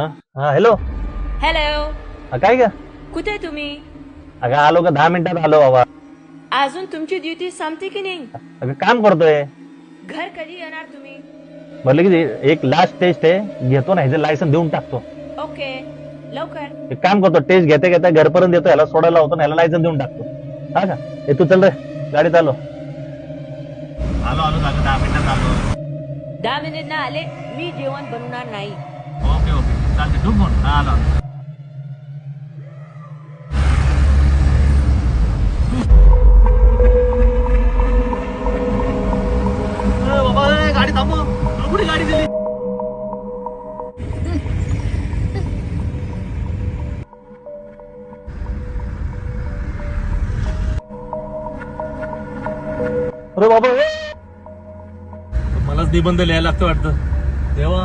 हा hello. Hello. काय ग? कुठे तुम्ही? अगं आलो का 10 मिनिटात आलो बाबा. अजून तुमची ड्युटी संपते की नाही? अगं काम करतोय. घर कधी येणार तुम्ही? म्हटलं की एक लास्ट टेस्ट आहे, घेतो ना ह्याचं लायसन देऊन टाकतो. ओके, लवकर. एक काम करतो, टेस्ट घेता घेता घरपर्यंत येतो, ह्याला सोडायला होतो ना, ह्याला लायसन देऊन टाकतो. हा का? हे तू चल रे, गाडीत आलो. आलो आलो झालं 10 मिनिटात आलो. 10 मिनिट ना आले, मी जेवण बनवणार नाही. ओके ओके चालते, तू फोन. हा आलो. बाबा गाडी थांबव, तुला कुठे गाडी दिली? अरे बाबा, मलाच निबंध लिहायला लागतं वाटतं. तेव्हा